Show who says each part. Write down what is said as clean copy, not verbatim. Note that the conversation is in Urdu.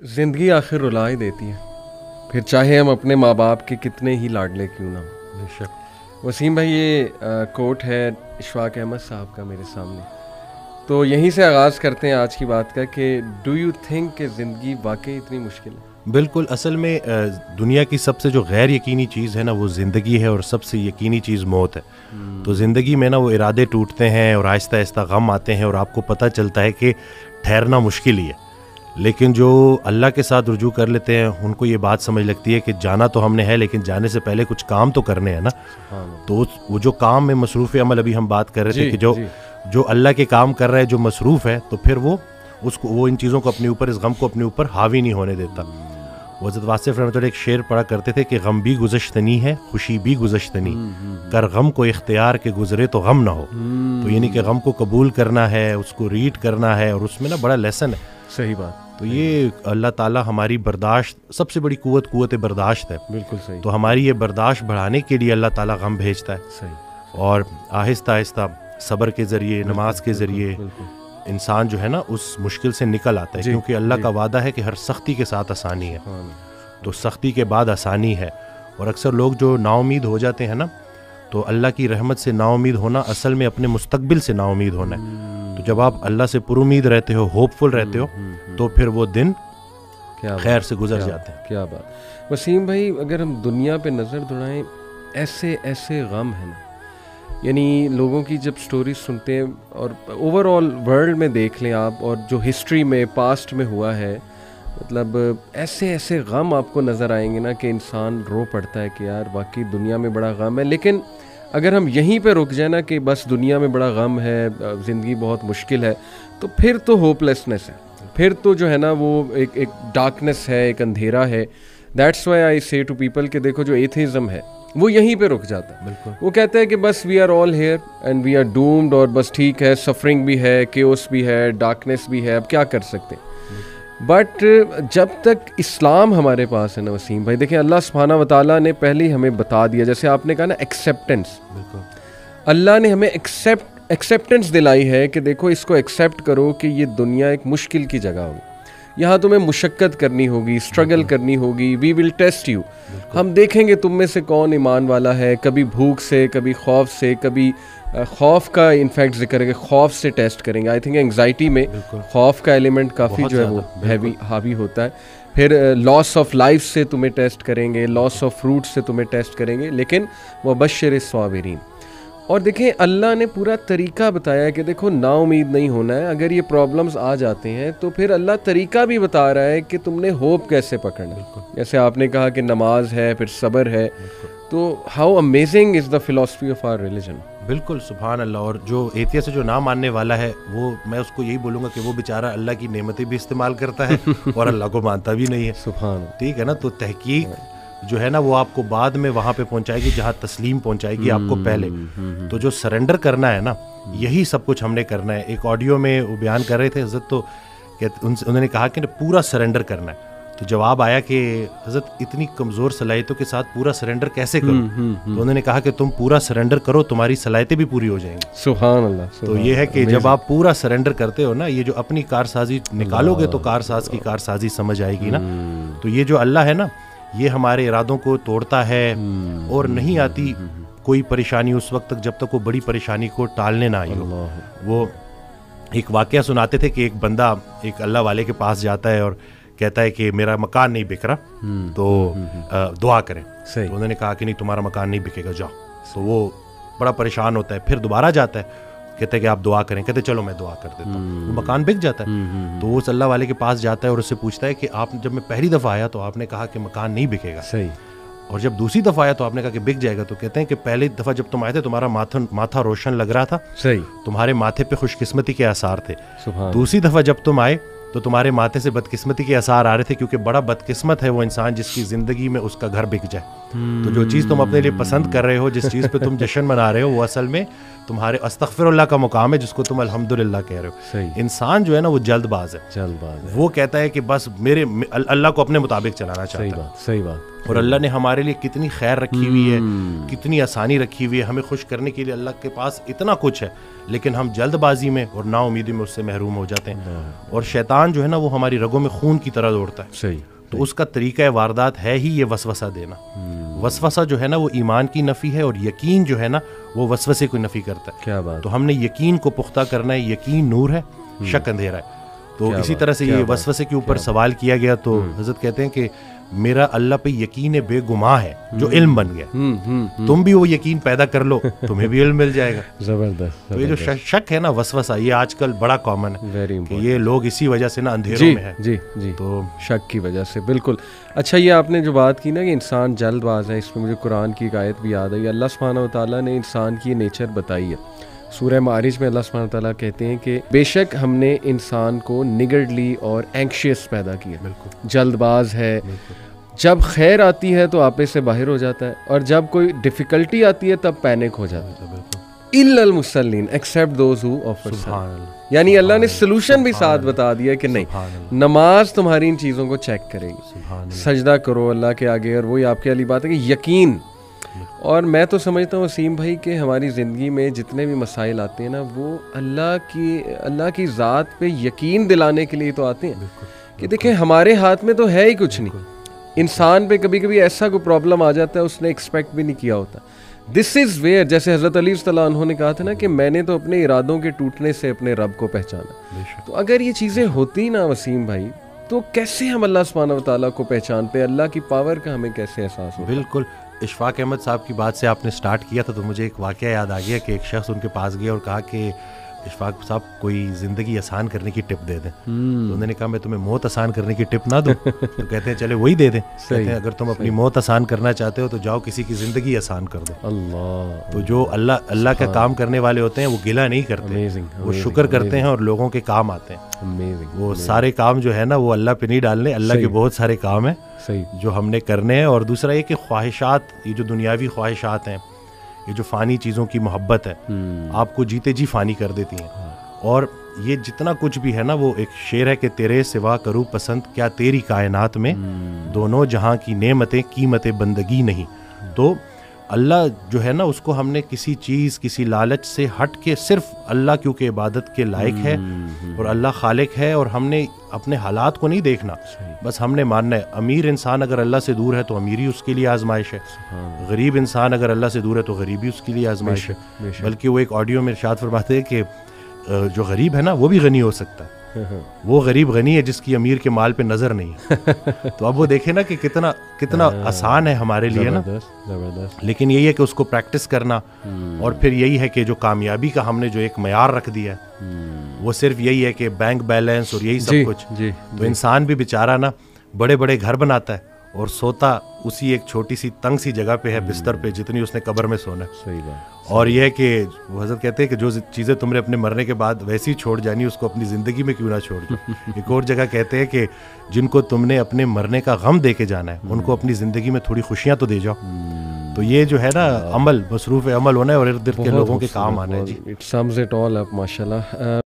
Speaker 1: زندگی آخر رلا ہی دیتی ہے، پھر چاہے ہم اپنے ماں باپ کے کتنے ہی لاڈلے کیوں نہ ہوں۔
Speaker 2: بے شک۔
Speaker 1: وسیم بھائی، یہ کوٹ ہے اشفاق احمد صاحب کا میرے سامنے، تو یہیں سے آغاز کرتے ہیں آج کی بات کا کہ ڈو یو تھنک کہ زندگی واقعی اتنی مشکل ہے؟
Speaker 2: بالکل، اصل میں دنیا کی سب سے جو غیر یقینی چیز ہے نا وہ زندگی ہے، اور سب سے یقینی چیز موت ہے۔ تو زندگی میں نا وہ ارادے ٹوٹتے ہیں اور آہستہ آہستہ غم آتے ہیں، اور آپ کو پتہ چلتا ہے کہ ٹھہرنا مشکل ہی ہے، لیکن جو اللہ کے ساتھ رجوع کر لیتے ہیں ان کو یہ بات سمجھ لگتی ہے کہ جانا تو ہم نے ہے، لیکن جانے سے پہلے کچھ کام تو کرنے ہیں نا۔ تو وہ جو کام میں مصروف عمل، ابھی ہم بات کر رہے تھے کہ جو اللہ کے کام کر رہا ہے، جو مصروف ہے، تو پھر وہ ان چیزوں کو اپنے اوپر، اس غم کو اپنے اوپر حاوی نہیں ہونے دیتا۔ حضرت واصف رحمۃ اللہ ایک شعر پڑھا کرتے تھے کہ غم بھی گزشتنی ہے، خوشی بھی گزشتنی، کر غم کو اختیار کے گزرے تو غم نہ ہو۔ تو یعنی کہ غم کو قبول کرنا ہے، اس کو ریڈ کرنا ہے، اور اس میں نا بڑا لیسن ہے۔
Speaker 1: صحیح بات۔
Speaker 2: تو یہ اللہ تعالیٰ ہماری برداشت، سب سے بڑی قوت برداشت ہے۔
Speaker 1: بالکل صحیح۔
Speaker 2: تو ہماری یہ برداشت بڑھانے کے لیے اللہ تعالیٰ غم بھیجتا ہے۔
Speaker 1: صحیح۔
Speaker 2: اور آہستہ آہستہ صبر کے ذریعے، نماز کے ذریعے انسان جو ہے نا اس مشکل سے نکل آتا ہے، کیونکہ اللہ کا وعدہ ہے کہ ہر سختی کے ساتھ آسانی ہے، تو سختی کے بعد آسانی ہے۔ اور اکثر لوگ جو نا امید ہو جاتے ہیں نا، تو اللہ کی رحمت سے نا امید ہونا اصل میں اپنے مستقبل سے نا امید ہونا ہے۔ تو جب آپ اللہ سے پر امید رہتے ہو، ہوپ فل رہتے ہو، تو پھر وہ دن خیر سے گزر جاتے ہیں۔
Speaker 1: کیا بات۔ وسیم بھائی، اگر ہم دنیا پہ نظر دوڑائیں، ایسے غم ہیں نا، یعنی لوگوں کی جب سٹوریز سنتے ہیں، اور اوور آل ورلڈ میں دیکھ لیں آپ، اور جو ہسٹری میں پاسٹ میں ہوا ہے، مطلب ایسے غم آپ کو نظر آئیں گے نا کہ انسان رو پڑتا ہے کہ یار واقعی دنیا میں بڑا غم ہے۔ لیکن اگر ہم یہیں پہ رک جائیں نا کہ بس دنیا میں بڑا غم ہے، زندگی بہت مشکل ہے، تو پھر تو ہوپ لیسنس ہے، پھر تو جو ہے نا وہ ایک ڈارکنس ہے، ایک اندھیرا ہے۔ دیٹس وائی آئی سے ٹو پیپل کہ دیکھو جو ایتھیزم ہے وہ یہیں پہ رک جاتا ہے۔
Speaker 2: بالکل،
Speaker 1: وہ کہتے ہیں کہ بس we are all here and we are doomed, اور بس ٹھیک ہے، سفرنگ بھی ہے، کیوس بھی ہے، ڈارکنیس بھی ہے، اب کیا کر سکتے ہیں۔ بٹ جب تک اسلام ہمارے پاس ہے نا وسیم بھائی، دیکھیں اللہ سبحانہ و تعالیٰ نے پہلے ہی ہمیں بتا دیا، جیسے آپ نے کہا نا ایکسیپٹنس، اللہ نے ہمیں ایکسیپٹنس دلائی ہے کہ دیکھو اس کو ایکسیپٹ کرو کہ یہ دنیا ایک مشکل کی جگہ ہوگی، یہاں تمہیں مشقت کرنی ہوگی، اسٹرگل کرنی ہوگی، وی ول ٹیسٹ یو، ہم دیکھیں گے تم میں سے کون ایمان والا ہے، کبھی بھوک سے، کبھی خوف سے، کبھی خوف کا انفیکٹ ذکر ہے کہ خوف سے ٹیسٹ کریں گے۔ آئی تھنک انگزائٹی میں خوف کا ایلیمنٹ کافی جو ہے وہ حاوی ہوتا ہے۔ پھر لاس آف لائف سے تمہیں ٹیسٹ کریں گے، لاس آف فروٹ سے تمہیں ٹیسٹ کریں گے، لیکن وبشر الصابرین۔ اور دیکھیں اللہ نے پورا طریقہ بتایا ہے کہ دیکھو نا امید نہیں ہونا ہے، اگر یہ پرابلمز آ جاتے ہیں تو پھر اللہ طریقہ بھی بتا رہا ہے کہ تم نے ہوپ کیسے پکڑنا ہے۔ جیسے آپ نے کہا کہ نماز ہے، پھر صبر ہے، تو how amazing is the philosophy of our religion.
Speaker 2: بالکل، سبحان اللہ۔ اور جو ایتھیسٹ سے جو نہ ماننے والا ہے، وہ میں اس کو یہی بولوں گا کہ وہ بیچارہ اللہ کی نعمتیں بھی استعمال کرتا ہے اور اللہ کو مانتا بھی نہیں ہے۔
Speaker 1: سبحان،
Speaker 2: ٹھیک ہے نا۔ تو تحقیق جو ہے نا وہ آپ کو بعد میں وہاں پہ پہنچائے گی جہاں تسلیم پہنچائے گی آپ کو پہلے۔ تو جو سرنڈر کرنا ہے نا، یہی سب کچھ ہم نے کرنا ہے۔ ایک آڈیو میں وہ بیان کر رہے تھے حضرت، تو انہوں نے کہا کہ پورا سرنڈر کرنا ہے۔ تو جواب آیا کہ حضرت اتنی کمزور صلاحیتوں کے ساتھ پورا سرنڈر کیسے کروں؟ تو انہوں نے کہا کہ تم پورا سرنڈر کرو، تمہاری صلاحیتیں بھی پوری ہو جائیں گی۔
Speaker 1: سبحان اللہ۔
Speaker 2: تو یہ ہے کہ جب آپ پورا سرنڈر کرتے ہو نا، یہ جو اپنی کارسازی نکالو گے تو کارساز کی کارسازی سمجھ آئے گی نا۔ تو یہ جو اللہ ہے نا، یہ ہمارے ارادوں کو توڑتا ہے، اور نہیں آتی کوئی پریشانی اس وقت تک جب تک وہ بڑی پریشانی کو ٹالنے نہ آئی ہو۔ وہ ایک واقعہ سناتے تھے کہ ایک بندہ ایک اللہ والے کے پاس جاتا ہے اور کہتا ہے کہ میرا مکان نہیں بک رہا، تو دعا کریں۔ تو انہوں نے کہا کہ نہیں، تمہارا مکان نہیں بکے گا، جاؤ۔ تو وہ بڑا پریشان ہوتا ہے، پھر دوبارہ جاتا ہے، کہتا ہے کہ آپ دعا کریں، کہتے چلو میں دعا کر دیتا ہوں۔ وہ مکان بک جاتا ہے۔ تو وہ اس اللہ والے کے پاس جاتا ہے اور اس سے پوچھتا ہے کہ آپ جب میں پہلی دفعہ آیا تو آپ نے کہا کہ مکان نہیں بکے گا،
Speaker 1: صحیح،
Speaker 2: اور جب دوسری دفعہ آیا تو آپ نے کہا کہ بک جائے گا۔ تو کہتے ہیں کہ پہلی دفعہ جب تم آئے تھے تمہارا ماتھا روشن لگ رہا تھا،
Speaker 1: صحیح،
Speaker 2: تمہارے ماتھے پہ خوش قسمتی کے آثار تھے۔
Speaker 1: سبحان،
Speaker 2: دوسری دفعہ جب تم آئے تو تمہارے ماتھے سے بدقسمتی کے آثار آ رہے تھے، کیونکہ بڑا بدقسمت ہے وہ انسان جس کی زندگی میں اس کا گھر بک جائے۔ تو جو چیز تم اپنے لیے پسند کر رہے ہو، جس چیز پہ تم جشن منا رہے ہو، وہ اصل میں تمہارے استغفر اللہ کا مقام ہے، جس کو تم الحمدللہ کہہ رہے ہو۔
Speaker 1: صحیح،
Speaker 2: انسان جو ہے نا وہ جلد باز ہے،
Speaker 1: جلد باز ہے،
Speaker 2: وہ کہتا ہے کہ بس میرے اللہ کو اپنے مطابق چلانا چاہتا ہے۔
Speaker 1: صحیح بات،
Speaker 2: اور اللہ نے ہمارے لیے کتنی خیر رکھی ہوئی ہے, کتنی آسانی رکھی ہوئی ہے, ہمیں خوش کرنے کے لیے اللہ کے پاس اتنا کچھ ہے, لیکن ہم جلد بازی میں اور نا امیدی میں اس سے محروم ہو جاتے ہیں. اور شیطان جو ہے نا وہ ہماری رگوں میں خون کی طرح دوڑتا ہے.
Speaker 1: صحیح.
Speaker 2: تو اس کا طریقہ واردات ہے ہی یہ وسوسہ دینا. وسوسہ جو ہے نا وہ ایمان کی نفی ہے, اور یقین جو ہے نا وہ وسوسے کو نفی کرتا ہے.
Speaker 1: کیا بات.
Speaker 2: تو ہم نے یقین کو پختہ کرنا ہے. یقین نور ہے, شک اندھیرا ہے. تو اسی طرح سے یہ وسوسے کے اوپر سوال کیا گیا, تو حضرت کہتے ہیں کہ میرا اللہ پہ یقین بے گماں ہے جو علم بن گیا. تم بھی وہ یقین پیدا کر لو, تمہیں بھی علم مل جائے گا.
Speaker 1: زبردست.
Speaker 2: تو یہ جو شک ہے نا وسوسہ, یہ آج کل بڑا کامن ہے کہ یہ لوگ اسی وجہ سے نا اندھیروں میں ہیں.
Speaker 1: جی جی, تو شک کی وجہ سے. بالکل. اچھا, یہ آپ نے جو بات کی نا کہ انسان جلد باز ہے, اس میں مجھے قرآن کی ایک آیت بھی یاد آئی. اللہ سبحانہ و تعالیٰ نے انسان کی یہ نیچر بتائی ہے. سورہ معارج میں اللہ سبحانہ تعالیٰ کہتے ہیں کہ بے شک ہم نے انسان کو نگرڈلی اور اینکشیس پیدا کیا.
Speaker 2: بالکل.
Speaker 1: جلد باز ہے. جب خیر آتی ہے تو آپے سے باہر ہو جاتا ہے, اور جب کوئی ڈیفیکلٹی آتی ہے تب پینک ہو جاتا ہے. الا المصلین ایکسیپٹ دوز ہو آفر صلاۃ. یعنی اللہ نے سلوشن بھی ساتھ بتا دیا کہ نہیں, نماز تمہاری ان چیزوں کو چیک کرے گی. سجدہ کرو اللہ کے آگے, اور وہی آپ کے والی بات ہے کہ یقین. اور میں تو سمجھتا ہوں وسیم بھائی کہ ہماری زندگی میں جتنے بھی مسائل آتے ہیں نا, وہ اللہ کی ذات پہ یقین دلانے کے لیے تو آتے ہیں کہ دیکھیں ہمارے ہاتھ میں تو ہے ہی کچھ نہیں. انسان پہ کبھی کبھی ایسا کوئی پرابلم آ جاتا ہے اس نے ایکسپیکٹ بھی نہیں کیا ہوتا. دس از ویئر, جیسے حضرت علی صلی اللہ عنہ نے کہا تھا نا کہ میں نے تو اپنے ارادوں کے ٹوٹنے سے اپنے رب کو پہچانا. تو اگر یہ چیزیں ہوتی نا وسیم بھائی, تو کیسے ہم اللہ سبحانہ و تعالیٰ کو پہچانتے, اللہ کی پاور کا ہمیں کیسے احساس ہو.
Speaker 2: بالکل. اشفاق احمد صاحب کی بات سے آپ نے سٹارٹ کیا تھا, تو مجھے ایک واقعہ یاد آ گیا کہ ایک شخص ان کے پاس گیا اور کہا کہ اشفاق صاحب کوئی زندگی آسان کرنے کی ٹپ دے دیں. تو انہوں نے کہا میں تمہیں موت آسان کرنے کی ٹپ نہ دوں. تو کہتے ہیں چلے وہی دے دیں. کہتے ہیں اگر تم اپنی موت آسان کرنا چاہتے ہو تو جاؤ کسی کی زندگی آسان کر دو.
Speaker 1: اللہ.
Speaker 2: تو جو اللہ کا کام کرنے والے ہوتے ہیں وہ گلہ نہیں کرتے, وہ شکر کرتے ہیں اور لوگوں کے کام آتے ہیں. وہ سارے کام جو ہے نا وہ اللہ پہ نہیں ڈالنے, اللہ کے بہت سارے کام ہیں جو ہم نے کرنے ہیں. اور دوسرا یہ کہ خواہشات, یہ جو دنیاوی خواہشات ہیں, یہ جو فانی چیزوں کی محبت ہے, آپ کو جیتے جی فانی کر دیتی ہیں. اور یہ جتنا کچھ بھی ہے نا, وہ ایک شعر ہے کہ تیرے سوا کروں پسند کیا تیری کائنات میں, دونوں جہاں کی نعمتیں قیمت بندگی نہیں. تو اللہ جو ہے نا اس کو ہم نے کسی چیز, کسی لالچ سے ہٹ کے صرف اللہ کیونکہ عبادت کے لائق ہے اور اللہ خالق ہے, اور ہم نے اپنے حالات کو نہیں دیکھنا, بس ہم نے ماننا ہے. امیر انسان اگر اللہ سے دور ہے تو امیری اس کے لیے آزمائش ہے, غریب انسان اگر اللہ سے دور ہے تو غریبی اس کے لیے آزمائش ہے. بلکہ وہ ایک آڈیو میں ارشاد فرماتے ہیں کہ جو غریب ہے نا وہ بھی غنی ہو سکتا ہے. وہ غریب غنی ہے جس کی امیر کے مال پہ نظر نہیں ہے. تو اب وہ دیکھیں نا کہ کتنا آسان ہے ہمارے لیے نا. لیکن یہی ہے کہ اس کو پریکٹس کرنا, اور پھر یہی ہے کہ جو کامیابی کا ہم نے جو ایک معیار رکھ دیا ہے وہ صرف یہی ہے کہ بینک بیلنس اور یہی سب کچھ. تو انسان بھی بیچارہ نا بڑے بڑے گھر بناتا ہے اور سوتا اسی ایک چھوٹی سی تنگ سی جگہ پہ ہے, بستر پہ, جتنی اس نے قبر میں سونا ہے.
Speaker 1: صحیح بات.
Speaker 2: اور یہ ہے کہ وہ حضرت کہتے ہیں کہ جو چیزیں تم نے اپنے مرنے کے بعد ویسی ہی چھوڑ جانی, اس کو اپنی زندگی میں کیوں نہ چھوڑ دو. ایک اور جگہ کہتے ہیں کہ جن کو تم نے اپنے مرنے کا غم دے کے جانا ہے ان کو اپنی زندگی میں تھوڑی خوشیاں تو دے جاؤ. تو یہ جو ہے نا عمل, مصروف عمل ہونا ہے اور ارد گرد کے لوگوں کے کام آنا ہے. جی,
Speaker 1: اٹ سمز اٹ آل اپ. ماشاءاللہ.